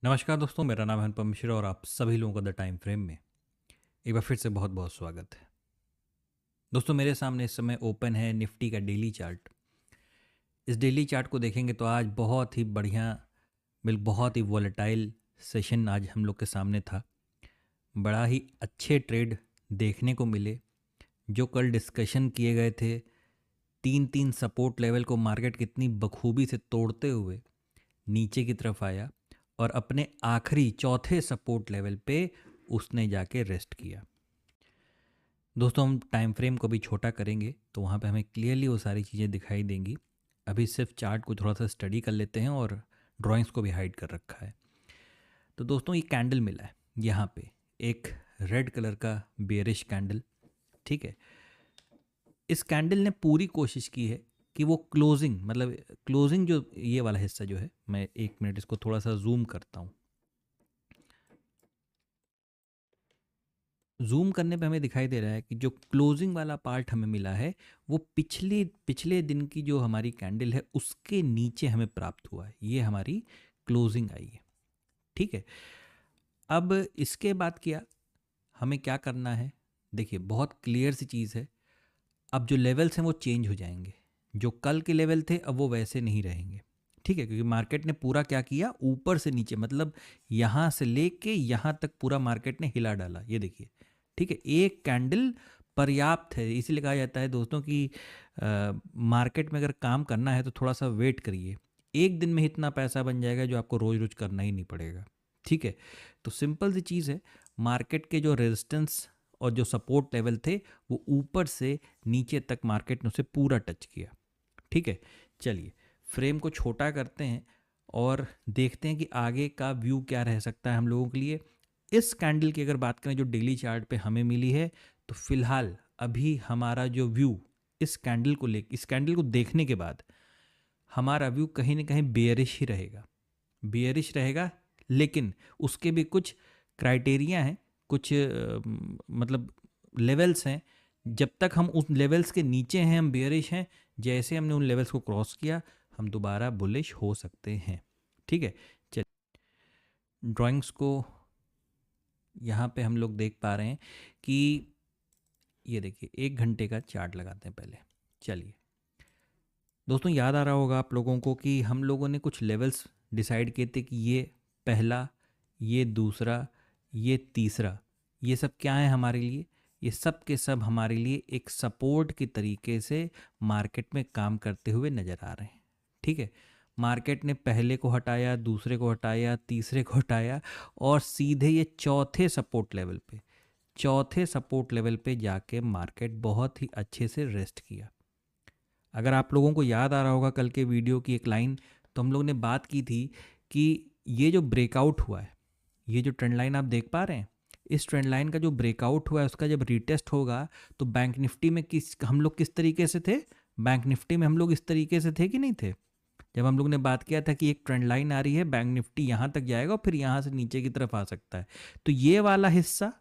नमस्कार दोस्तों, मेरा नाम है अनुपम मिश्रा और आप सभी लोगों का द टाइम फ्रेम में एक बार फिर से बहुत बहुत स्वागत है। दोस्तों, मेरे सामने इस समय ओपन है निफ्टी का डेली चार्ट। इस डेली चार्ट को देखेंगे तो आज बहुत ही बढ़िया, बहुत ही वॉलेटाइल सेशन आज हम लोग के सामने था। बड़ा ही अच्छे ट्रेड देखने को मिले। जो कल डिस्कशन किए गए थे, तीन तीन सपोर्ट लेवल को मार्केट कितनी बखूबी से तोड़ते हुए नीचे की तरफ आया और अपने आखिरी चौथे सपोर्ट लेवल पे उसने जाके रेस्ट किया। दोस्तों, हम टाइम फ्रेम को भी छोटा करेंगे तो वहाँ पे हमें क्लियरली वो सारी चीज़ें दिखाई देंगी। अभी सिर्फ चार्ट को थोड़ा सा स्टडी कर लेते हैं और ड्राइंग्स को भी हाइड कर रखा है। तो दोस्तों, ये कैंडल मिला है यहाँ पे, एक रेड कलर का बेरिश कैंडल। ठीक है, इस कैंडल ने पूरी कोशिश की है कि वो क्लोजिंग जो ये वाला हिस्सा जो है, मैं एक मिनट इसको थोड़ा सा जूम करता हूँ। जूम करने पे हमें दिखाई दे रहा है कि जो क्लोजिंग वाला पार्ट हमें मिला है वो पिछले पिछले दिन की जो हमारी कैंडल है उसके नीचे हमें प्राप्त हुआ है। ये हमारी क्लोजिंग आई है। ठीक है, अब इसके बाद क्या हमें क्या करना है? देखिए, बहुत क्लियर सी चीज़ है। अब जो लेवल्स हैं वो चेंज हो जाएंगे। जो कल के लेवल थे अब वो वैसे नहीं रहेंगे। ठीक है, क्योंकि मार्केट ने पूरा क्या किया, ऊपर से नीचे, मतलब यहाँ से लेके यहाँ तक पूरा मार्केट ने हिला डाला। ये देखिए, ठीक है, एक कैंडल पर्याप्त है। इसीलिए कहा जाता है दोस्तों कि मार्केट में अगर काम करना है तो थोड़ा सा वेट करिए। एक दिन में इतना पैसा बन जाएगा जो आपको रोज रोज करना ही नहीं पड़ेगा। ठीक है, तो सिंपल सी चीज़ है, मार्केट के जो रेजिस्टेंस और जो सपोर्ट लेवल थे वो ऊपर से नीचे तक मार्केट ने उसे पूरा टच किया। ठीक है, चलिए फ्रेम को छोटा करते हैं और देखते हैं कि आगे का व्यू क्या रह सकता है हम लोगों के लिए। इस कैंडल की अगर बात करें जो डेली चार्ट पे हमें मिली है, तो फिलहाल अभी हमारा जो व्यू इस कैंडल को देखने के बाद हमारा व्यू कहीं ना कहीं बेयरिश ही रहेगा। बेयरिश रहेगा, लेकिन उसके भी कुछ क्राइटेरिया हैं, कुछ मतलब लेवल्स हैं। जब तक हम उस लेवल्स के नीचे हैं हम बेयरिश हैं। जैसे हमने उन लेवल्स को क्रॉस किया हम दोबारा बुलिश हो सकते हैं। ठीक है, चलिए ड्राइंग्स को यहाँ पे हम लोग देख पा रहे हैं कि ये देखिए, 1 घंटे का चार्ट लगाते हैं पहले। चलिए दोस्तों, याद आ रहा होगा आप लोगों को कि हम लोगों ने कुछ लेवल्स डिसाइड किए थे कि ये पहला, ये दूसरा, ये तीसरा, ये सब क्या है हमारे लिए? ये सब के सब हमारे लिए एक सपोर्ट की तरीके से मार्केट में काम करते हुए नज़र आ रहे हैं। ठीक है, मार्केट ने पहले को हटाया, दूसरे को हटाया, तीसरे को हटाया और सीधे ये चौथे सपोर्ट लेवल पे जाके मार्केट बहुत ही अच्छे से रेस्ट किया। अगर आप लोगों को याद आ रहा होगा कल के वीडियो की एक लाइन, तो हम लोग ने बात की थी कि ये जो ब्रेकआउट हुआ है, ये जो ट्रेंड लाइन आप देख पा रहे हैं, इस ट्रेंड लाइन का जो ब्रेकआउट हुआ है उसका जब रीटेस्ट होगा तो बैंक निफ्टी में हम लोग किस तरीके से थे? बैंक निफ्टी में हम लोग इस तरीके से थे कि नहीं थे? जब हम लोग ने बात किया था कि एक ट्रेंड लाइन आ रही है, बैंक निफ्टी यहाँ तक जाएगा और फिर यहाँ से नीचे की तरफ आ सकता है। तो ये वाला हिस्सा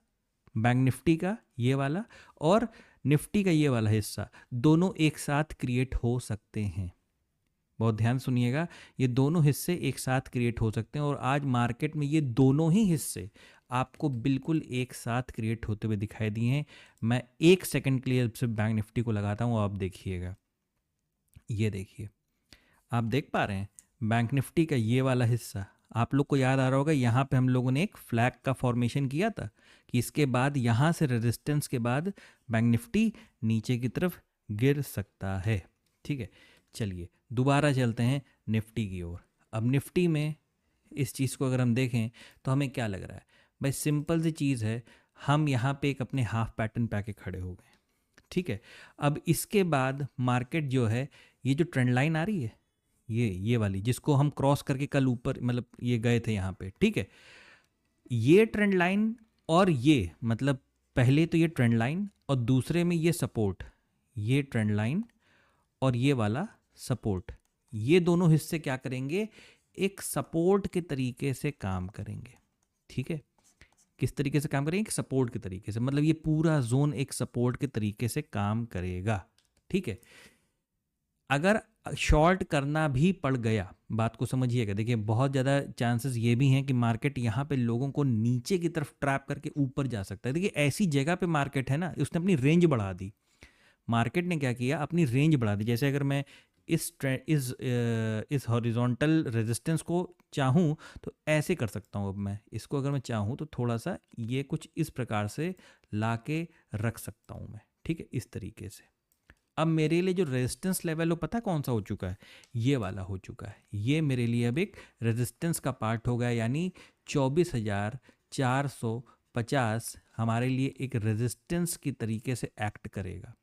बैंक निफ्टी का, ये वाला, और निफ्टी का ये वाला हिस्सा, दोनों एक साथ क्रिएट हो सकते हैं। बहुत ध्यान सुनिएगा, ये दोनों हिस्से एक साथ क्रिएट हो सकते हैं और आज मार्केट में ये दोनों ही हिस्से आपको बिल्कुल एक साथ क्रिएट होते हुए दिखाई दिए हैं। मैं 1 सेकंड के लिए सिर्फ बैंक निफ्टी को लगाता हूँ, आप देखिएगा। ये देखिए, आप देख पा रहे हैं बैंक निफ्टी का ये वाला हिस्सा। आप लोग को याद आ रहा होगा, यहाँ पे हम लोगों ने एक फ्लैग का फॉर्मेशन किया था कि इसके बाद यहाँ से रेजिस्टेंस के बाद बैंक निफ्टी नीचे की तरफ गिर सकता है। ठीक है, चलिए दोबारा चलते हैं निफ्टी की ओर। अब निफ्टी में इस चीज़ को अगर हम देखें तो हमें क्या लग रहा है? भाई सिंपल सी चीज़ है, हम यहाँ पे एक अपने हाफ पैटर्न पे आके खड़े हो गए। ठीक है, अब इसके बाद मार्केट जो है, ये जो ट्रेंड लाइन आ रही है, ये वाली जिसको हम क्रॉस करके कल ऊपर मतलब ये गए थे यहाँ पे, ठीक है, ये ट्रेंड लाइन और ये मतलब पहले तो ये ट्रेंड लाइन और दूसरे में ये सपोर्ट, ये ट्रेंड लाइन और ये वाला सपोर्ट, ये दोनों हिस्से क्या करेंगे? एक सपोर्ट के तरीके से काम करेंगे। ठीक है, किस तरीके से काम करेंगे? सपोर्ट के तरीके से, मतलब ये पूरा जोन एक सपोर्ट के तरीके से काम करेगा। ठीक है, अगर शॉर्ट करना भी पड़ गया, बात को समझिएगा। देखिए बहुत ज़्यादा चांसेस ये भी हैं कि मार्केट यहाँ पे लोगों को नीचे की तरफ ट्रैप करके ऊपर जा सकता है। देखिए ऐसी जगह पे मार्केट है ना, उसने अपनी रेंज बढ़ा दी। मार्केट ने क्या किया, अपनी रेंज बढ़ा दी। जैसे अगर मैं इस हॉरिजॉन्टल रेजिस्टेंस को चाहूँ तो ऐसे कर सकता हूँ। अब मैं इसको अगर मैं चाहूँ तो थोड़ा सा ये कुछ इस प्रकार से ला के रख सकता हूँ मैं, ठीक है, इस तरीके से। अब मेरे लिए जो रेजिस्टेंस लेवल हो, पता कौन सा हो चुका है, ये वाला हो चुका है। ये मेरे लिए अब एक रेजिस्टेंस का पार्ट हो गया, यानी 24,450 हमारे लिए एक रेजिस्टेंस की तरीके से एक्ट करेगा।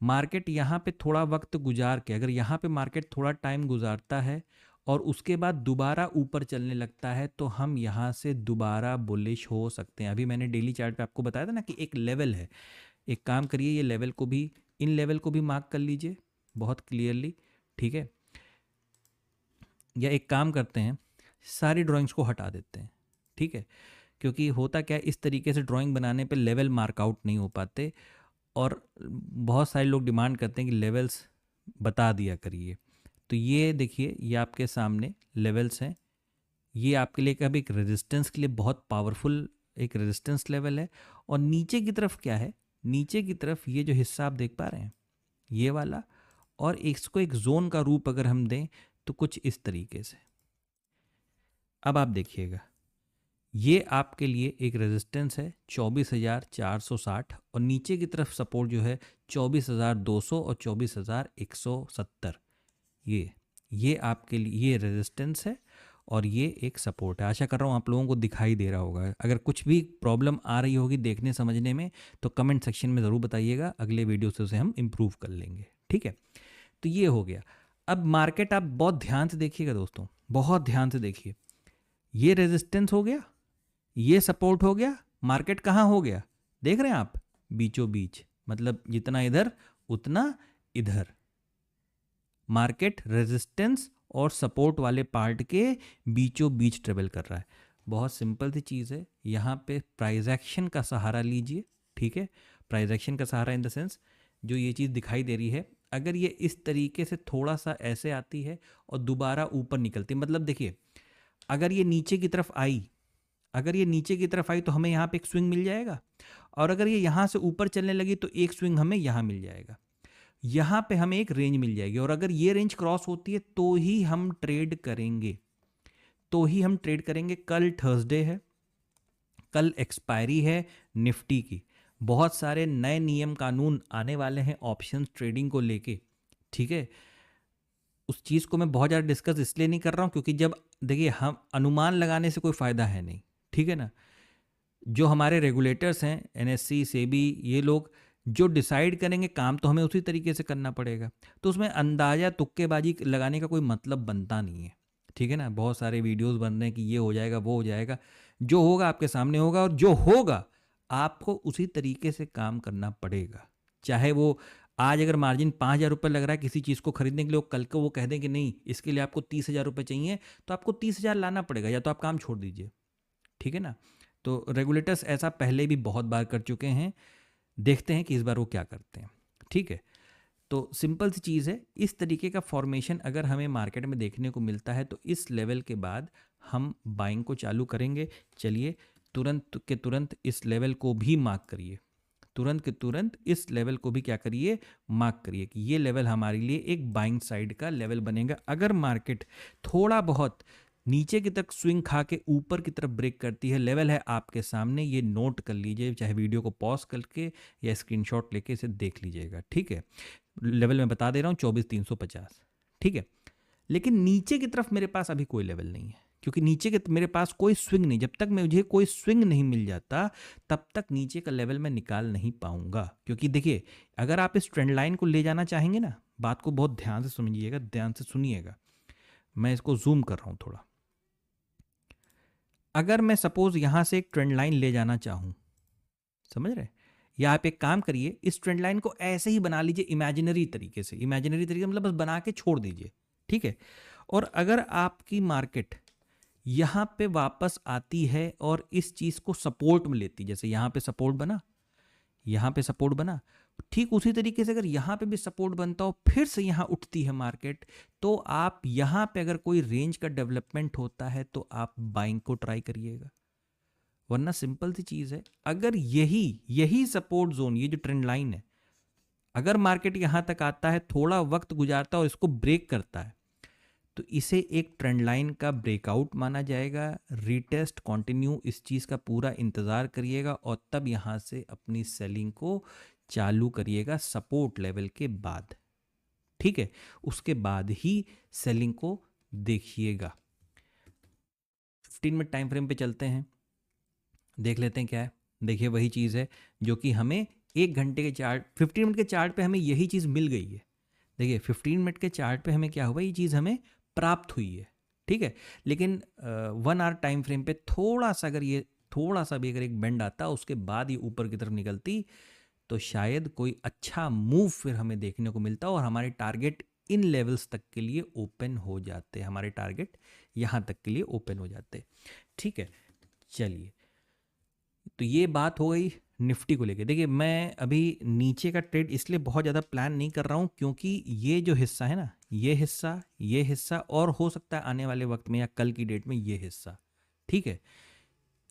मार्केट यहाँ पे थोड़ा वक्त गुजार के, अगर यहाँ पे मार्केट थोड़ा टाइम गुजारता है और उसके बाद दोबारा ऊपर चलने लगता है, तो हम यहाँ से दोबारा बुलिश हो सकते हैं। अभी मैंने डेली चार्ट पे आपको बताया था ना कि एक लेवल है। एक काम करिए, ये लेवल को भी, इन लेवल को भी मार्क कर लीजिए बहुत क्लियरली, ठीक है। या एक काम करते हैं, सारी ड्राइंग्स को हटा देते हैं, ठीक है, क्योंकि होता क्या है, इस तरीके से ड्राइंग बनाने पे लेवल मार्कआउट नहीं हो पाते और बहुत सारे लोग डिमांड करते हैं कि लेवल्स बता दिया करिए। तो ये देखिए, ये आपके सामने लेवल्स हैं। ये आपके लिए कभी एक रेजिस्टेंस के लिए बहुत पावरफुल एक रेजिस्टेंस लेवल है। और नीचे की तरफ क्या है, नीचे की तरफ ये जो हिस्सा आप देख पा रहे हैं, ये वाला, और इसको एक जोन का रूप अगर हम दें तो कुछ इस तरीके से। अब आप देखिएगा, ये आपके लिए एक रेजिस्टेंस है 24,460 और नीचे की तरफ सपोर्ट जो है 24,200 और 24,170। ये आपके लिए ये रेजिस्टेंस है और ये एक सपोर्ट है। आशा कर रहा हूँ आप लोगों को दिखाई दे रहा होगा। अगर कुछ भी प्रॉब्लम आ रही होगी देखने समझने में तो कमेंट सेक्शन में ज़रूर बताइएगा, अगले वीडियो से उसे हम इम्प्रूव कर लेंगे, ठीक है। तो ये हो गया। अब मार्केट आप बहुत ध्यान से देखिएगा दोस्तों, बहुत ध्यान से देखिए। ये रेजिस्टेंस हो गया, ये सपोर्ट हो गया, मार्केट कहाँ हो गया, देख रहे हैं आप, बीचों बीच, मतलब जितना इधर उतना इधर। मार्केट रेजिस्टेंस और सपोर्ट वाले पार्ट के बीचों बीच ट्रेवल कर रहा है। बहुत सिंपल सी चीज़ है। यहाँ पे प्राइस एक्शन का सहारा लीजिए, ठीक है। प्राइस एक्शन का सहारा इन द सेंस, जो ये चीज़ दिखाई दे रही है, अगर ये इस तरीके से थोड़ा सा ऐसे आती है और दोबारा ऊपर निकलती है, मतलब देखिए अगर ये नीचे की तरफ आई, अगर ये नीचे की तरफ आई तो हमें यहाँ पे एक स्विंग मिल जाएगा, और अगर ये यहाँ से ऊपर चलने लगी तो एक स्विंग हमें यहाँ मिल जाएगा, यहाँ पे हमें एक रेंज मिल जाएगी। और अगर ये रेंज क्रॉस होती है तो ही हम ट्रेड करेंगे, तो ही हम ट्रेड करेंगे। कल थर्सडे है, कल एक्सपायरी है निफ्टी की। बहुत सारे नए नियम कानून आने वाले हैं ऑप्शंस ट्रेडिंग को लेके, ठीक है। उस चीज़ को मैं बहुत ज़्यादा डिस्कस इसलिए नहीं कर रहा हूँ क्योंकि जब देखिए, हम अनुमान लगाने से कोई फ़ायदा है नहीं, ठीक है ना। जो हमारे रेगुलेटर्स हैं, एनएससी, सेबी, ये लोग जो डिसाइड करेंगे काम तो हमें उसी तरीके से करना पड़ेगा। तो उसमें अंदाज़ा तुक्केबाजी लगाने का कोई मतलब बनता नहीं है, ठीक है ना। बहुत सारे वीडियोस बन रहे हैं कि ये हो जाएगा वो हो जाएगा, जो होगा आपके सामने होगा, और जो होगा आपको उसी तरीके से काम करना पड़ेगा। चाहे वो आज अगर मार्जिन 5,000 रुपये लग रहा है किसी चीज़ को खरीदने के लिए, कल को वो कह दें कि नहीं इसके लिए आपको 30,000 रुपये चाहिए, तो आपको 30,000 लाना पड़ेगा, या तो आप काम छोड़ दीजिए, ठीक है ना। तो रेगुलेटर्स ऐसा पहले भी बहुत बार कर चुके हैं, देखते हैं कि इस बार वो क्या करते हैं, ठीक है। तो सिंपल सी चीज़ है, इस तरीके का फॉर्मेशन अगर हमें मार्केट में देखने को मिलता है तो इस लेवल के बाद हम बाइंग को चालू करेंगे। चलिए तुरंत के तुरंत इस लेवल को भी मार्क करिए, तुरंत के तुरंत इस लेवल को भी क्या करिए, मार्क करिए कि ये लेवल हमारे लिए एक बाइंग साइड का लेवल बनेगा। अगर मार्केट थोड़ा बहुत नीचे की तरफ स्विंग खा के ऊपर की तरफ ब्रेक करती है, लेवल है आपके सामने, ये नोट कर लीजिए, चाहे वीडियो को पॉज करके या स्क्रीनशॉट लेके इसे देख लीजिएगा, ठीक है। लेवल मैं बता दे रहा हूँ 24,350, ठीक है। लेकिन नीचे की तरफ मेरे पास अभी कोई लेवल नहीं है, क्योंकि नीचे के मेरे पास कोई स्विंग नहीं। जब तक मुझे कोई स्विंग नहीं मिल जाता तब तक नीचे का लेवल मैं निकाल नहीं पाऊंगा। क्योंकि देखिए, अगर आप इस ट्रेंड लाइन को ले जाना चाहेंगे ना, बात को बहुत ध्यान से समझिएगा, ध्यान से सुनिएगा, मैं इसको जूम कर रहा हूँ थोड़ा। अगर मैं सपोज यहाँ से एक ट्रेंड लाइन ले जाना चाहूँ, समझ रहे, या आप एक काम करिए, इस ट्रेंड लाइन को ऐसे ही बना लीजिए इमेजिनरी तरीके से, इमेजिनरी तरीके मतलब बस बना के छोड़ दीजिए, ठीक है। और अगर आपकी मार्केट यहाँ पे वापस आती है और इस चीज़ को सपोर्ट में लेती, जैसे यहाँ पे सपोर्ट बना, यहाँ पे सपोर्ट बना, ठीक उसी तरीके से अगर यहाँ पे भी सपोर्ट बनता हो, फिर से यहाँ उठती है मार्केट, तो आप यहाँ पे अगर कोई रेंज का डेवलपमेंट होता है तो आप बाइंग को ट्राई करिएगा। वरना सिंपल सी चीज़ है, अगर यही सपोर्ट जोन, ये जो ट्रेंड लाइन है, अगर मार्केट यहाँ तक आता है, थोड़ा वक्त गुजारता है और इसको ब्रेक करता है, तो इसे एक ट्रेंड लाइन का ब्रेकआउट माना जाएगा। रीटेस्ट कंटिन्यू इस चीज़ का पूरा इंतज़ार करिएगा और तब यहाँ से अपनी सेलिंग को चालू करिएगा सपोर्ट लेवल के बाद, ठीक है, उसके बाद ही सेलिंग को देखिएगा। 15 मिनट टाइम फ्रेम पे चलते हैं, देख लेते हैं क्या है। देखिए वही चीज़ है जो कि हमें 1 घंटे के चार्ट, 15 मिनट के चार्ट पे हमें यही चीज़ मिल गई है। देखिए 15 मिनट के चार्ट पे हमें क्या हुआ, ये चीज़ हमें प्राप्त हुई है, ठीक है। लेकिन 1 आवर टाइम फ्रेम पे थोड़ा सा, अगर ये थोड़ा सा भी अगर एक बेंड आता, उसके बाद ये ऊपर की तरफ निकलती, तो शायद कोई अच्छा मूव फिर हमें देखने को मिलता और हमारे टारगेट इन लेवल्स तक के लिए ओपन हो जाते, हमारे टारगेट यहाँ तक के लिए ओपन हो जाते, ठीक है। चलिए, तो ये बात हो गई निफ्टी को लेके। देखिए मैं अभी नीचे का ट्रेड इसलिए बहुत ज़्यादा प्लान नहीं कर रहा हूँ, क्योंकि ये जो हिस्सा है ना, ये हिस्सा और हो सकता है आने वाले वक्त में या कल की डेट में ये हिस्सा, ठीक है,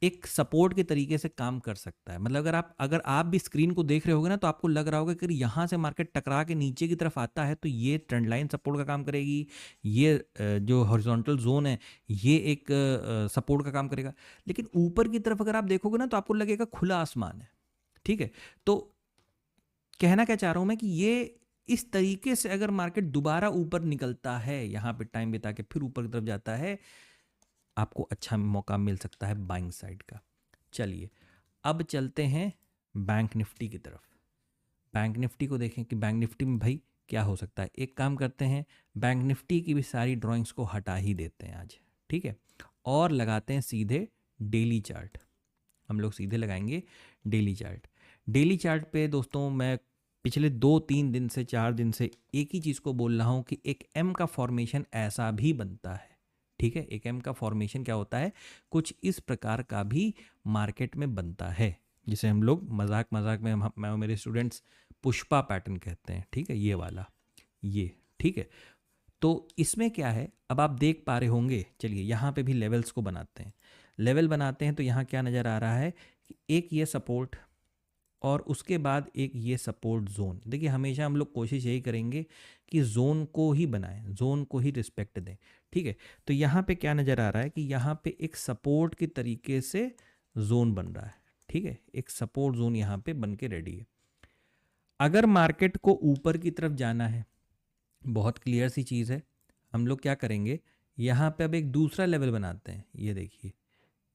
एक सपोर्ट के तरीके से काम कर सकता है। मतलब अगर आप भी स्क्रीन को देख रहे होगे ना, तो आपको लग रहा होगा कि यहाँ से मार्केट टकरा के नीचे की तरफ आता है तो ये ट्रेंड लाइन सपोर्ट का काम करेगी, ये जो हॉरिजॉन्टल जोन है ये एक सपोर्ट का काम करेगा। लेकिन ऊपर की तरफ अगर आप देखोगे ना, तो आपको लगेगा खुला आसमान है, ठीक है। तो कहना क्या चाह रहा हूँ मैं कि ये इस तरीके से अगर मार्केट दोबारा ऊपर निकलता है, यहाँ पे टाइम बिता के फिर ऊपर की तरफ जाता है, आपको अच्छा मौका मिल सकता है बाइंग साइड का। चलिए अब चलते हैं बैंक निफ्टी की तरफ। बैंक निफ्टी को देखें कि बैंक निफ्टी में भाई क्या हो सकता है। एक काम करते हैं, बैंक निफ्टी की भी सारी ड्राइंग्स को हटा ही देते हैं आज, ठीक है, और लगाते हैं सीधे डेली चार्ट। हम लोग सीधे लगाएंगे डेली चार्ट। डेली चार्ट पे दोस्तों मैं पिछले 2-3 दिन से 4 दिन से एक ही चीज़ को बोल रहा हूँ कि एक एम का फॉर्मेशन ऐसा भी बनता है, ठीक है। एक एम का फॉर्मेशन क्या होता है, कुछ इस प्रकार का भी मार्केट में बनता है, जिसे हम लोग मजाक में मैं मेरे स्टूडेंट्स पुष्पा पैटर्न कहते हैं, ठीक है, ये वाला, ये, ठीक है। तो इसमें क्या है, अब आप देख पा रहे होंगे, चलिए यहाँ पे भी लेवल्स को बनाते हैं। लेवल बनाते हैं तो यहाँ क्या नज़र आ रहा है कि एक ये सपोर्ट और उसके बाद एक ये सपोर्ट जोन। देखिए हमेशा हम लोग कोशिश यही करेंगे कि जोन को ही बनाएं, जोन को ही रिस्पेक्ट दें, ठीक है। तो यहाँ पे क्या नज़र आ रहा है कि यहाँ पे एक सपोर्ट के तरीके से जोन बन रहा है, ठीक है, एक सपोर्ट जोन यहाँ पे बन के रेडी है। अगर मार्केट को ऊपर की तरफ जाना है, बहुत क्लियर सी चीज़ है, हम लोग क्या करेंगे, यहाँ पे अब एक दूसरा लेवल बनाते हैं। ये देखिए,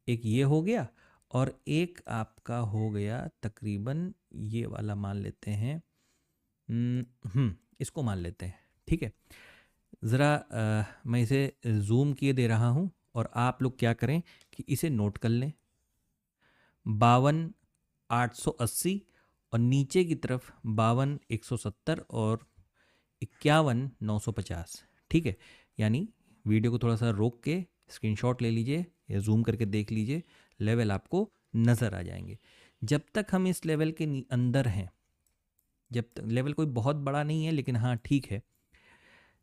एक ये हो गया और एक आपका हो गया तकरीबन ये वाला, मान लेते हैं, इसको मान लेते हैं, ठीक है। ज़रा मैं इसे जूम किए दे रहा हूँ और आप लोग क्या करें कि इसे नोट कर लें, 52,880 और नीचे की तरफ 52,170 और 51,950, ठीक है। यानी वीडियो को थोड़ा सा रोक के स्क्रीनशॉट ले लीजिए या जूम करके देख लीजिए, लेवल आपको नज़र आ जाएंगे। जब तक हम इस लेवल के अंदर हैं, जब तक लेवल कोई बहुत बड़ा नहीं है लेकिन हाँ ठीक है,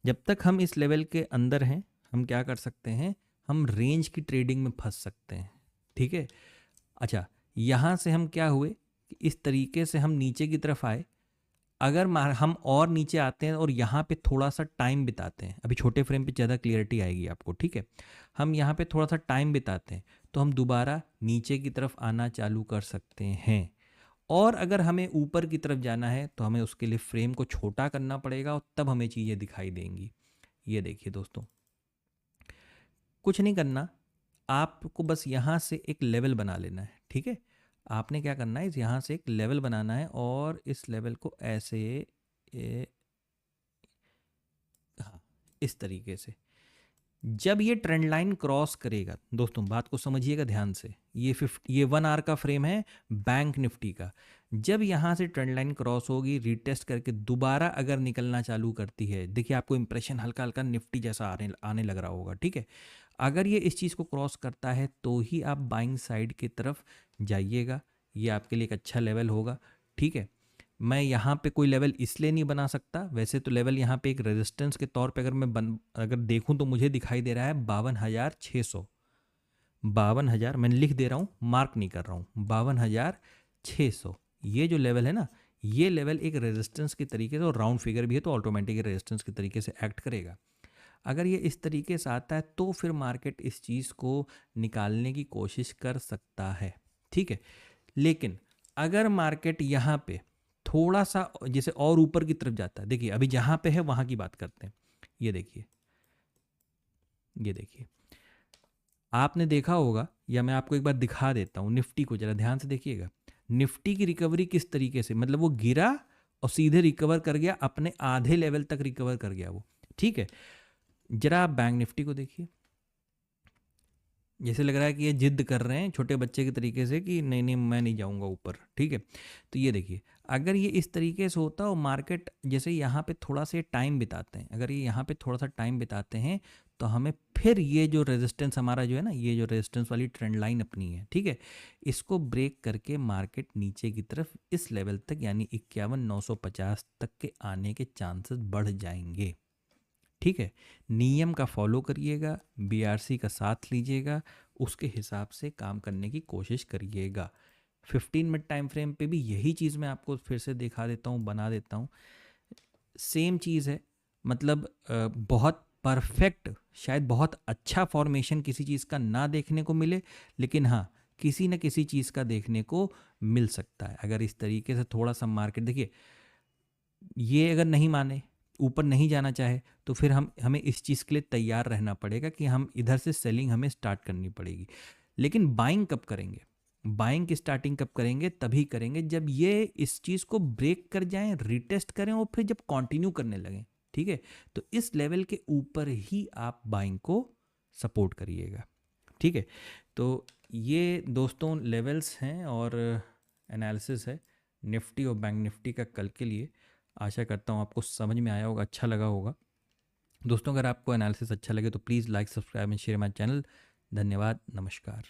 जब तक हम इस लेवल के अंदर हैं, हम क्या कर सकते हैं, हम रेंज की ट्रेडिंग में फंस सकते हैं, ठीक है। अच्छा, यहाँ से हम क्या हुए कि इस तरीके से हम नीचे की तरफ आए, अगर हम और नीचे आते हैं और यहाँ पे थोड़ा सा टाइम बिताते हैं, अभी छोटे फ्रेम पे ज़्यादा क्लियरिटी आएगी आपको, ठीक है, हम यहाँ पे थोड़ा सा टाइम बिताते हैं तो हम दोबारा नीचे की तरफ आना चालू कर सकते हैं। और अगर हमें ऊपर की तरफ जाना है तो हमें उसके लिए फ्रेम को छोटा करना पड़ेगा और तब हमें चीज़ें दिखाई देंगी। ये देखिए दोस्तों, कुछ नहीं करना, आपको बस यहाँ से एक लेवल बना लेना है, ठीक है। आपने क्या करना है, यहाँ से एक लेवल बनाना है और इस लेवल को ऐसे हाँ इस तरीके से, जब ये ट्रेंड लाइन क्रॉस करेगा, दोस्तों बात को समझिएगा ध्यान से, ये 1 आवर का फ्रेम है बैंक निफ्टी का, जब यहाँ से ट्रेंड लाइन क्रॉस होगी, रीटेस्ट करके दोबारा अगर निकलना चालू करती है, देखिए आपको इंप्रेशन हल्का हल्का निफ्टी जैसा आने लग रहा होगा, ठीक है। अगर ये इस चीज़ को क्रॉस करता है तो ही आप बाइंग साइड की तरफ जाइएगा, ये आपके लिए एक अच्छा लेवल होगा, ठीक है। मैं यहाँ पे कोई लेवल इसलिए नहीं बना सकता, वैसे तो लेवल यहाँ पे एक रेजिस्टेंस के तौर पे अगर मैं अगर देखूँ तो मुझे दिखाई दे रहा है 52,600। 52,000 मैंने लिख दे रहा हूँ, मार्क नहीं कर रहा हूँ, 52,600 ये जो लेवल है ना, ये लेवल एक रेजिस्टेंस के तरीके से, और राउंड फिगर भी है तो ऑटोमेटिक रेजिस्टेंस के तरीके से एक्ट करेगा। अगर ये इस तरीके से आता है तो फिर मार्केट इस चीज़ को निकालने की कोशिश कर सकता है, ठीक है। लेकिन अगर मार्केट यहाँ पे थोड़ा सा जैसे और ऊपर की तरफ जाता है, देखिए अभी जहाँ पे है वहाँ की बात करते हैं, ये देखिए, ये देखिए, आपने देखा होगा, या मैं आपको एक बार दिखा देता हूँ, निफ्टी को जरा ध्यान से देखिएगा। निफ्टी की रिकवरी किस तरीके से, मतलब वो गिरा और सीधे रिकवर कर गया, अपने आधे लेवल तक रिकवर कर गया वो, ठीक है। जरा आप बैंक निफ्टी को देखिए, जैसे लग रहा है कि ये जिद कर रहे हैं छोटे बच्चे के तरीके से कि नहीं नहीं मैं नहीं जाऊंगा ऊपर, ठीक है। तो ये देखिए, अगर ये इस तरीके से होता और मार्केट जैसे यहाँ पे थोड़ा सा टाइम बिताते हैं, अगर ये यहाँ पे थोड़ा सा टाइम बिताते हैं तो हमें फिर ये जो रेजिस्टेंस हमारा जो है ना, ये जो रेजिस्टेंस वाली ट्रेंड लाइन अपनी है, ठीक है, इसको ब्रेक करके मार्केट नीचे की तरफ इस लेवल तक यानी 51,950 तक के आने के चांसेस बढ़ जाएंगे, ठीक है। नियम का फॉलो करिएगा, बीआरसी का साथ लीजिएगा, उसके हिसाब से काम करने की कोशिश करिएगा। 15 मिनट टाइम फ्रेम पे भी यही चीज़ मैं आपको फिर से दिखा देता हूँ, बना देता हूँ, सेम चीज़ है। मतलब बहुत परफेक्ट, शायद बहुत अच्छा फॉर्मेशन किसी चीज़ का ना देखने को मिले, लेकिन हाँ किसी न किसी चीज़ का देखने को मिल सकता है। अगर इस तरीके से थोड़ा सा मार्केट देखिए, ये अगर नहीं माने, ऊपर नहीं जाना चाहे, तो फिर हमें इस चीज़ के लिए तैयार रहना पड़ेगा कि हम इधर से सेलिंग हमें स्टार्ट करनी पड़ेगी। लेकिन बाइंग कब करेंगे, बाइंग की स्टार्टिंग कब करेंगे, तभी करेंगे जब ये इस चीज़ को ब्रेक कर जाएं, रिटेस्ट करें और फिर जब कंटिन्यू करने लगें, ठीक है। तो इस लेवल के ऊपर ही आप बाइंग को सपोर्ट करिएगा, ठीक है। तो ये दोस्तों लेवल्स हैं और एनालिसिस है निफ्टी और बैंक निफ्टी का कल के लिए। आशा करता हूँ आपको समझ में आया होगा, अच्छा लगा होगा। दोस्तों अगर आपको एनालिसिस अच्छा लगे तो please like, subscribe and share my channel. धन्यवाद, नमस्कार।